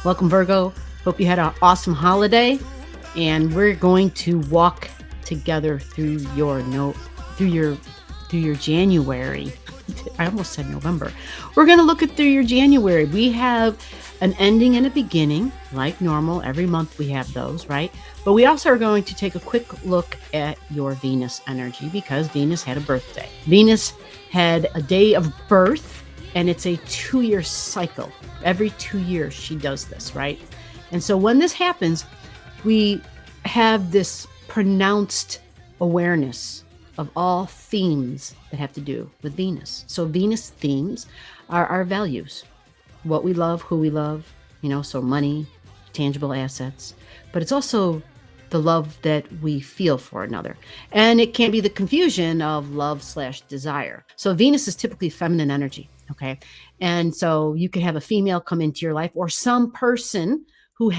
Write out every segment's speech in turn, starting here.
Welcome, Virgo. Hope you had an awesome holiday, and we're going to walk together through your January. I almost said November. We're going to look at through your January. We have an ending and a beginning, like normal. Every month we have those, right? But we also are going to take a quick look at your Venus energy because Venus had a birthday. Venus had a day of birth, and it's a 2-year cycle. Every 2 years she does this, right? And so when this happens, we have this pronounced awareness of all themes that have to do with Venus. So Venus themes are our values, what we love, who we love, so money, tangible assets, but it's also the love that we feel for another. And it can be the confusion of love/desire. So Venus is typically feminine energy. Okay. And so you could have a female come into your life or some person who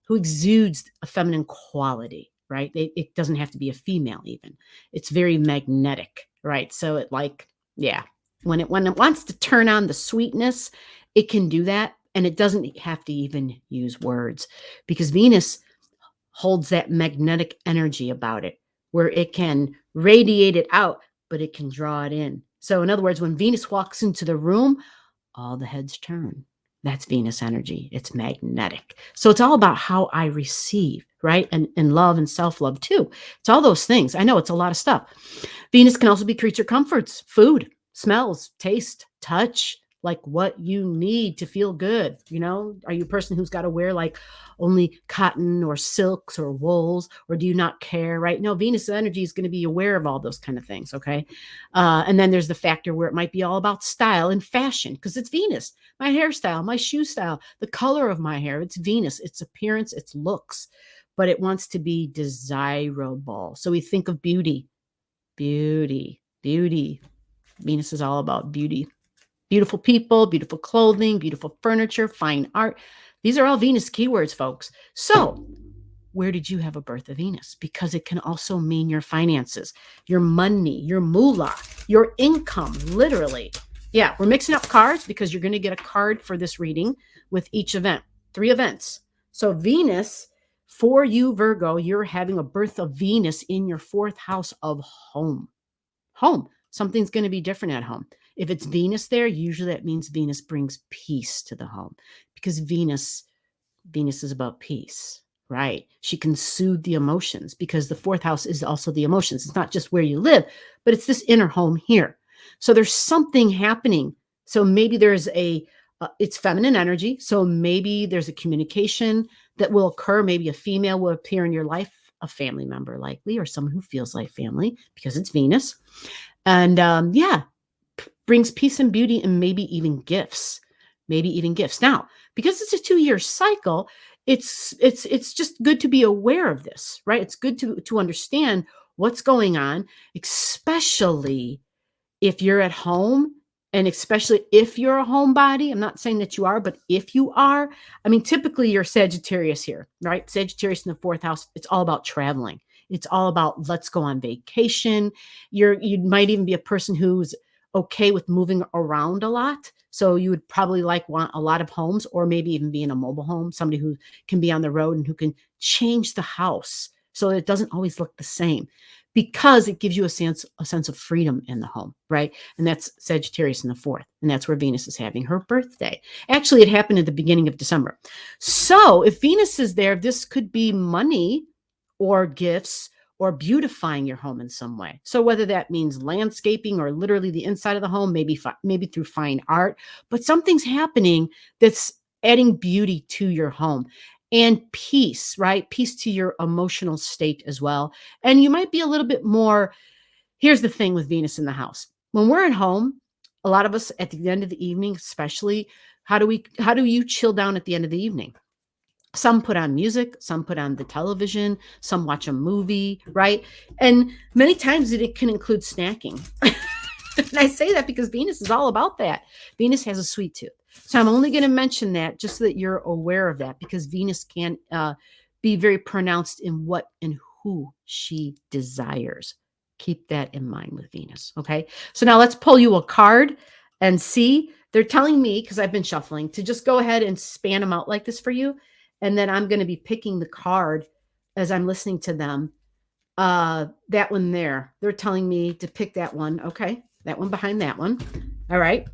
exudes a feminine quality, right? It doesn't have to be a female even. It's very magnetic, right? So when it wants to turn on the sweetness, it can do that. And it doesn't have to even use words because Venus holds that magnetic energy about it where it can radiate it out, but it can draw it in. So in other words, when Venus walks into the room, all the heads turn. That's Venus energy. It's magnetic. So it's all about how I receive, right? And love and self-love too. It's all those things. I know it's a lot of stuff. Venus can also be creature comforts, food, smells, taste, touch, like what you need to feel good. Are you a person who's got to wear like only cotton or silks or wools, or do you not care, right? No, Venus energy is going to be aware of all those kind of things, okay? And then there's the factor where it might be all about style and fashion because it's Venus. My hairstyle, my shoe style, the color of my hair, it's Venus, its appearance, its looks, but it wants to be desirable. So we think of beauty. Venus is all about beauty. Beautiful people, beautiful clothing, beautiful furniture, fine art. These are all Venus keywords, folks. So where did you have a birth of Venus? Because it can also mean your finances, your money, your moolah, your income, literally. Yeah, we're mixing up cards because you're going to get a card for this reading with each event, 3 events. So Venus, for you, Virgo, you're having a birth of Venus in your 4th house of home. Home. Something's going to be different at home. If it's Venus there, usually that means Venus brings peace to the home because Venus is about peace, right? She can soothe the emotions because the 4th house is also the emotions. It's not just where you live, but it's this inner home here. So there's something happening. So maybe there's it's feminine energy. So maybe there's a communication that will occur. Maybe a female will appear in your life, a family member likely, or someone who feels like family because it's Venus. And brings peace and beauty and maybe even gifts. Now, because it's a 2-year cycle, it's just good to be aware of this, right? It's good to understand what's going on, especially if you're at home and especially if you're a homebody. I'm not saying that you are, but if you are, typically you're Sagittarius here, right? Sagittarius in the 4th house, it's all about traveling. It's all about let's go on vacation. You might even be a person who's okay with moving around a lot. So you would probably want a lot of homes or maybe even be in a mobile home, somebody who can be on the road and who can change the house so it doesn't always look the same because it gives you a sense of freedom in the home, right? And that's Sagittarius in the 4th. And that's where Venus is having her birthday. Actually, it happened at the beginning of December. So if Venus is there, this could be money or gifts or beautifying your home in some way. So whether that means landscaping or literally the inside of the home, maybe through fine art, but something's happening that's adding beauty to your home and peace, right? Peace to your emotional state as well. And you might be a little bit more, here's the thing with Venus in the house. When we're at home, a lot of us at the end of the evening, especially, how do you chill down at the end of the evening? Some put on music, some put on the television, some watch a movie, right? And many times it can include snacking. And I say that because Venus is all about that. Venus has a sweet tooth. So I'm only going to mention that just so that you're aware of that because Venus can be very pronounced in what and who she desires. Keep that in mind with Venus, okay? So now let's pull you a card And see, they're telling me, because I've been shuffling, to just go ahead and span them out like this for you. And then I'm going to be picking the card as I'm listening to them. That one there, they're telling me to pick that one. Okay. That one behind that one. All right.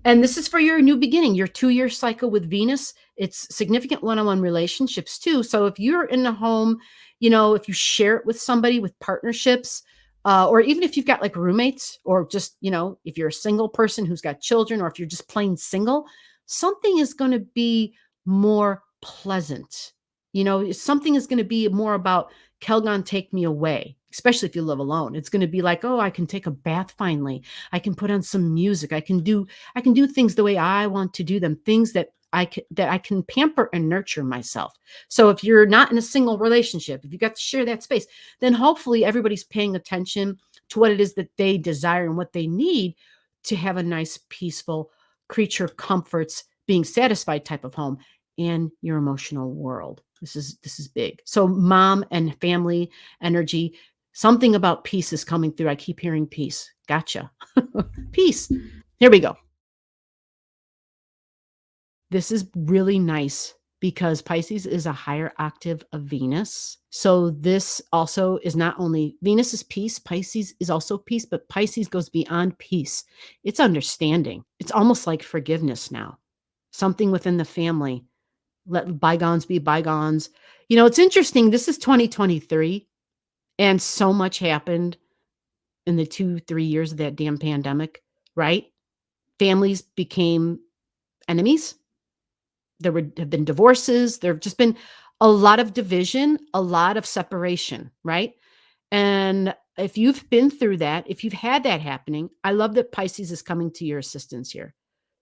And this is for your new beginning, your 2-year cycle with Venus. It's significant one-on-one relationships too. So if you're in a home, if you share it with somebody, with partnerships, or even if you've got like roommates, or just, if you're a single person who's got children, or if you're just plain single, something is going to be more pleasant. Something is going to be more about Kelgon, take me away, especially if you live alone. It's going to be like, oh, I can take a bath finally. I can put on some music. I can do things the way I want to do them, things that I can pamper and nurture myself. So if you're not in a single relationship, if you got to share that space, then hopefully everybody's paying attention to what it is that they desire and what they need to have a nice, peaceful, creature comforts, being satisfied type of home in your emotional world. This is big. So mom and family energy, something about peace is coming through. I keep hearing peace. Gotcha. Peace. Here we go. This is really nice because Pisces is a higher octave of Venus. So this also is not only Venus is peace, Pisces is also peace, but Pisces goes beyond peace. It's understanding. It's almost like forgiveness now. Something within the family. Let bygones be bygones. It's interesting. This is 2023, and so much happened in the 2-3 years of that damn pandemic, right? Families became enemies. Have been divorces. There have just been a lot of division, a lot of separation, right? And if you've been through that, if you've had that happening, I love that Pisces is coming to your assistance here,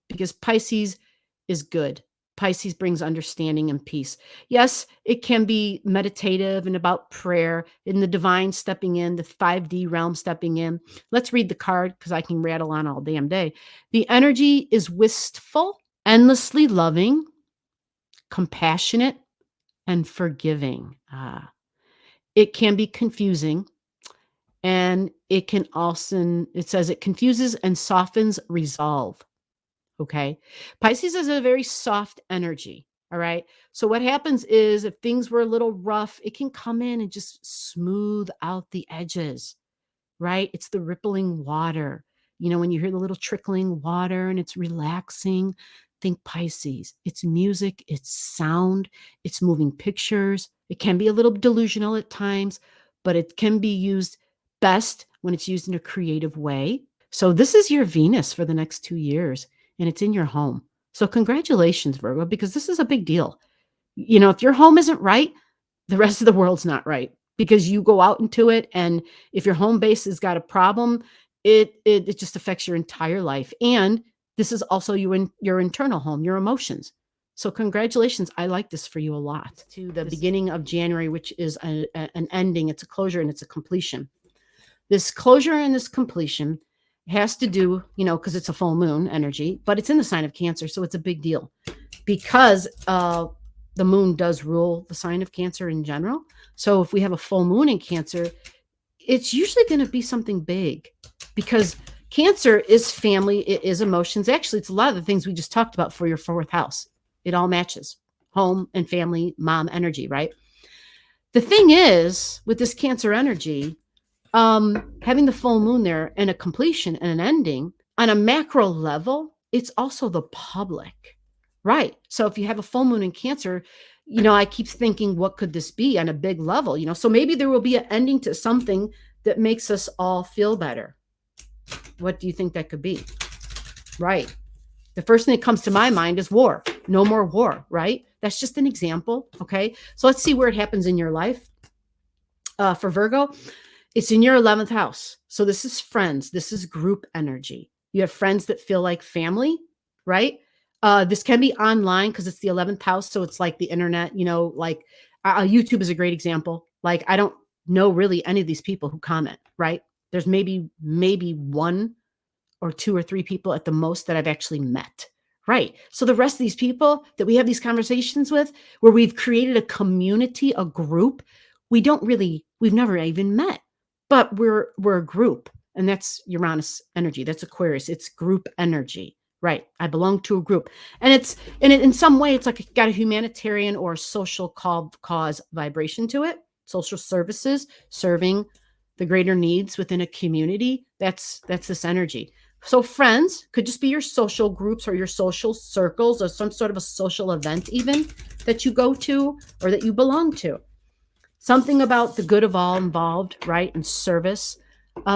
because Pisces is good. Pisces brings understanding and peace. Yes, it can be meditative and about prayer, in the divine stepping in, the 5D realm stepping in. Let's read the card because I can rattle on all damn day. The energy is wistful, endlessly loving, compassionate, and forgiving. It can be confusing, and it says it confuses and softens resolve. Okay. Pisces is a very soft energy. All right. So what happens is, if things were a little rough, it can come in and just smooth out the edges, right? It's the rippling water. When you hear the little trickling water and it's relaxing, think Pisces. It's music, it's sound, it's moving pictures. It can be a little delusional at times, but it can be used best when it's used in a creative way. So this is your Venus for the next 2 years, and it's in your home. So congratulations, Virgo, because this is a big deal. If your home isn't right, the rest of the world's not right, because you go out into it. And if your home base has got a problem, it just affects your entire life. And this is also your internal home, your emotions. So congratulations. I like this for you a lot. To the beginning of January, which is an ending, it's a closure and it's a completion. This closure and this completion has to do, because it's a full moon energy, but it's in the sign of Cancer. So it's a big deal, because the moon does rule the sign of Cancer in general. So if we have a full moon in Cancer, it's usually going to be something big, because Cancer is family. It is emotions. Actually, it's a lot of the things we just talked about for your 4th house. It all matches home and family, mom energy, right? The thing is, with this Cancer energy, having the full moon there and a completion and an ending on a macro level, it's also the public, right? So if you have a full moon in Cancer, I keep thinking, what could this be on a big level? So maybe there will be an ending to something that makes us all feel better. What do you think that could be? Right. The first thing that comes to my mind is war. No more war, right? That's just an example. Okay. So let's see where it happens in your life. For Virgo, it's in your 11th house. So this is friends. This is group energy. You have friends that feel like family, right? This can be online because it's the 11th house. So it's like the internet, like YouTube is a great example. Like, I don't know really any of these people who comment, right? There's maybe 1 or 2 or 3 people at the most that I've actually met. Right. So the rest of these people that we have these conversations with, where we've created a community, a group, we've never even met, but we're a group, and that's Uranus energy. That's Aquarius. It's group energy. Right. I belong to a group. And in some way it's like it got a humanitarian or social cause vibration to it. Social services, serving the greater needs within a community. That's this energy. So friends could just be your social groups or your social circles or some sort of a social event even that you go to or that you belong to. Something about the good of all involved, right? And service.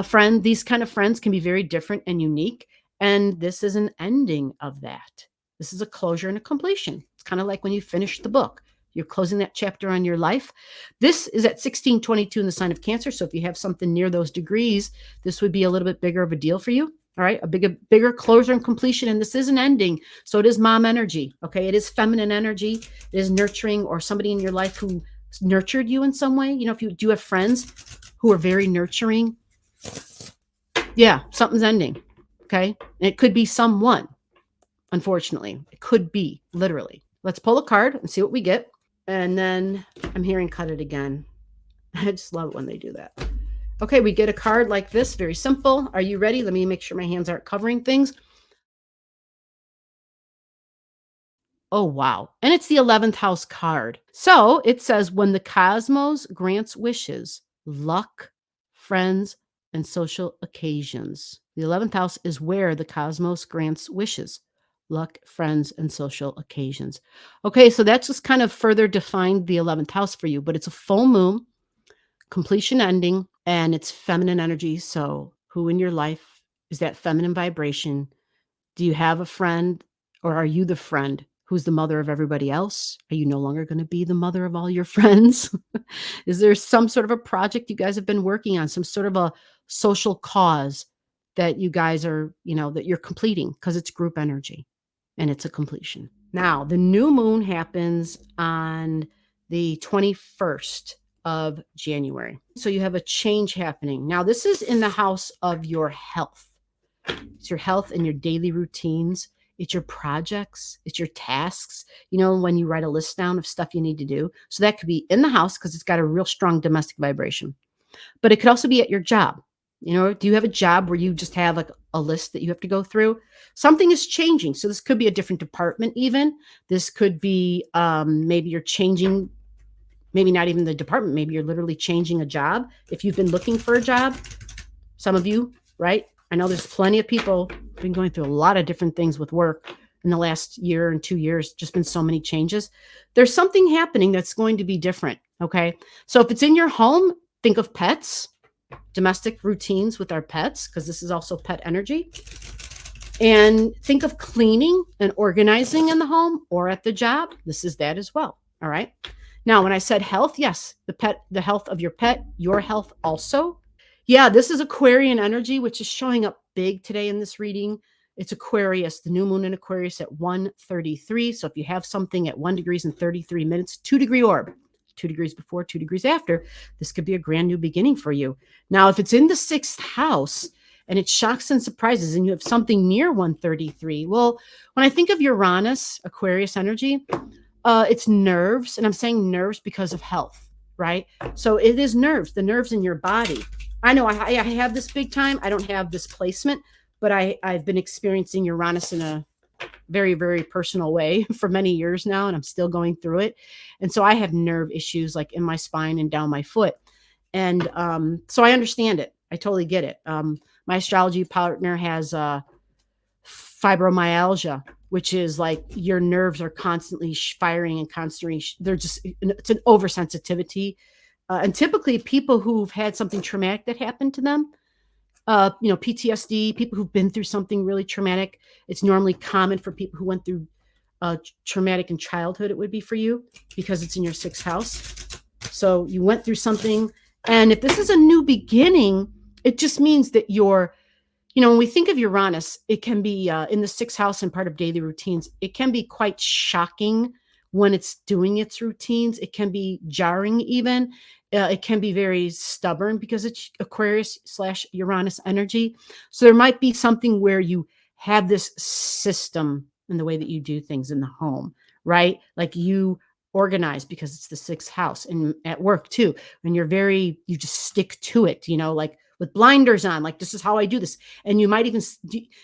Friend, these kind of friends can be very different and unique. And this is an ending of that. This is a closure and a completion. It's kind of like when you finish the book. You're closing that chapter on your life. This is at 1622 in the sign of Cancer. So if you have something near those degrees, this would be a little bit bigger of a deal for you. All right, a bigger closure and completion. And this is an ending. So it is mom energy. Okay, it is feminine energy. It is nurturing or somebody in your life who nurtured you in some way. You know, if you do have friends who are very nurturing, yeah, something's ending. Okay. And it could be someone, unfortunately. It could be literally. Let's pull a card and see what we get. And then I'm hearing cut it again. I just love it when they do that. Okay, we get a card like this, very simple. Are you ready? Let me make sure my hands aren't covering things. Oh, wow. And it's the 11th house card. So it says, when the cosmos grants wishes, luck, friends, and social occasions. The 11th house is where the cosmos grants wishes, luck, friends, and social occasions. Okay, so that's just kind of further defined the 11th house for you, but it's a full moon, completion ending, and it's feminine energy. So who in your life is that feminine vibration? Do you have a friend, or are you the friend who's the mother of everybody else? Are you no longer going to be the mother of all your friends? Is there some sort of a project you guys have been working on, some sort of a social cause that you guys are, that you're completing because it's group energy and it's a completion? Now, the new moon happens on the 21st of January. So you have a change happening. Now, this is in the house of your health. It's your health and your daily routines. It's your projects. It's your tasks. When you write a list down of stuff you need to do. So that could be in the house because it's got a real strong domestic vibration. But it could also be at your job. Do you have a job where you just have like a list that you have to go through? Something is changing. So this could be a different department even. This could be maybe you're changing, maybe not even the department. Maybe you're literally changing a job. If you've been looking for a job, some of you, right? I know there's plenty of people been going through a lot of different things with work in the last year and 2 years, just been so many changes. There's something happening that's going to be different. Okay. So if it's in your home, think of pets, domestic routines with our pets, because this is also pet energy. And think of cleaning and organizing in the home or at the job. This is that as well. All right. Now, when I said health, yes, the health of your pet, your health also. Yeah, this is Aquarian energy, which is showing up big today in this reading. It's Aquarius, the new moon in Aquarius at 1:33. So if you have something at 1 degrees and 33 minutes, 2-degree orb, 2 degrees before, 2 degrees after, this could be a grand new beginning for you. Now, if it's in the 6th house and it shocks and surprises and you have something near 133, well, when I think of Uranus, Aquarius energy, it's nerves. And I'm saying nerves because of health, right? So it is nerves, the nerves in your body. I know I have this big time. I don't have this placement, but I've been experiencing Uranus in a very, very personal way for many years now, and I'm still going through it. And so I have nerve issues like in my spine and down my foot. And so I understand it. I totally get it. My astrology partner has fibromyalgia, which is like your nerves are constantly firing and constantly, it's an oversensitivity. And typically people who've had something traumatic that happened to them, PTSD, people who've been through something really traumatic, it's normally common for people who went through traumatic in childhood, it would be for you because it's in your 6th house. So you went through something. And if this is a new beginning, it just means that when we think of Uranus, it can be in the 6th house and part of daily routines. It can be quite shocking when it's doing its routines. It can be jarring even. It can be very stubborn because it's Aquarius/Uranus energy. So there might be something where you have this system in the way that you do things in the home, right? Like you organize because it's the 6th house, and at work too. And you just stick to it, like with blinders on, like, this is how I do this. And you might even,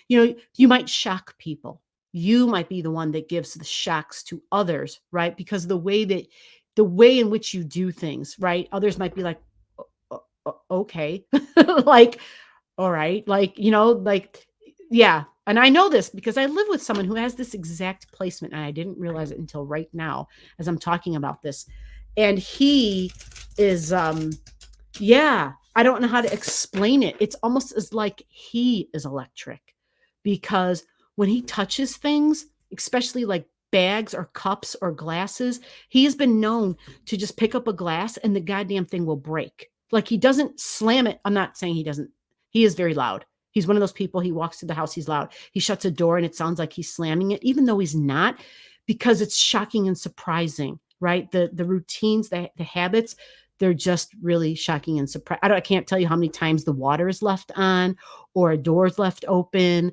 you might shock people. You might be the one that gives the shocks to others, right? Because the way in which you do things, right? Others might be like, okay, like, all right, like, like, yeah. And I know this because I live with someone who has this exact placement, and I didn't realize it until right now as I'm talking about this. And he is, yeah, I don't know how to explain it. It's almost as like he is electric, because when he touches things, especially like bags or cups or glasses, he has been known to just pick up a glass and the goddamn thing will break. Like, he doesn't slam it. I'm not saying he doesn't. He is very loud. He's one of those people. He walks to the house, he's loud. He shuts a door and it sounds like he's slamming it, even though he's not, because it's shocking and surprising, right? The routines, the habits, they're just really shocking and surprising. I can't tell you how many times the water is left on or a door is left open.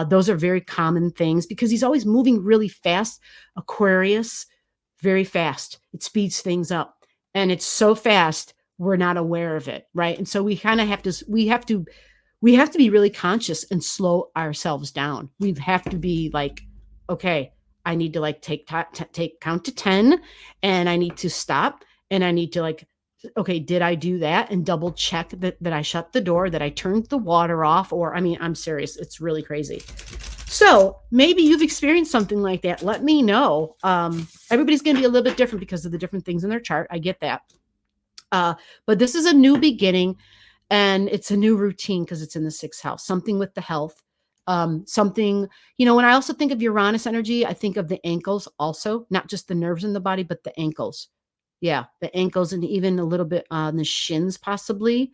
Those are very common things because he's always moving really fast. Aquarius, very fast. It speeds things up. And it's so fast, we're not aware of it, right? And so we kind of have to, we have to be really conscious and slow ourselves down. We have to be like, okay, I need to like take count to 10, and I need to stop, and I need to like, okay, did I do that? And double check that I shut the door, that I turned the water off, or, I mean, I'm serious. It's really crazy. So maybe you've experienced something like that. Let me know. Everybody's going to be a little bit different because of the different things in their chart. I get that. But this is a new beginning, and it's a new routine because it's in the 6th house, something with the health. Something, when I also think of Uranus energy, I think of the ankles also, not just the nerves in the body, but the ankles. Yeah, the ankles, and even a little bit on the shins possibly,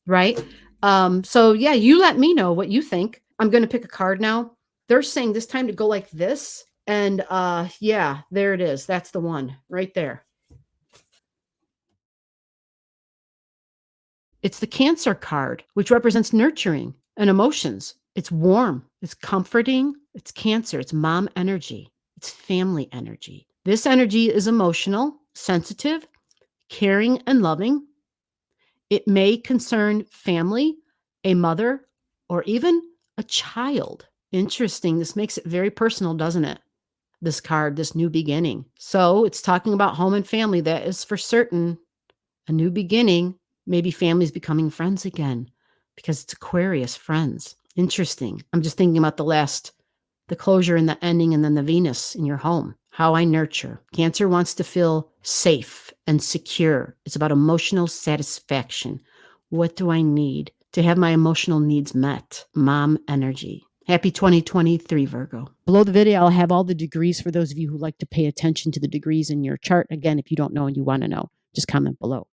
right? So yeah, you let me know what you think. I'm going to pick a card now. They're saying this time to go like this. And yeah, there it is. That's the one right there. It's the Cancer card, which represents nurturing and emotions. It's warm, it's comforting, it's Cancer, it's mom energy, it's family energy. This energy is emotional, sensitive, caring, and loving. It may concern family, a mother, or even a child. Interesting. This makes it very personal, doesn't it? This card, this new beginning. So it's talking about home and family. That is for certain. A new beginning. Maybe families becoming friends again because it's Aquarius, friends. Interesting. I'm just thinking about the closure and the ending, and then the Venus in your home. How I nurture. Cancer wants to feel safe and secure. It's about emotional satisfaction. What do I need to have my emotional needs met? Mom energy. Happy 2023, Virgo. Below the video, I'll have all the degrees for those of you who like to pay attention to the degrees in your chart. Again, if you don't know and you want to know, just comment below.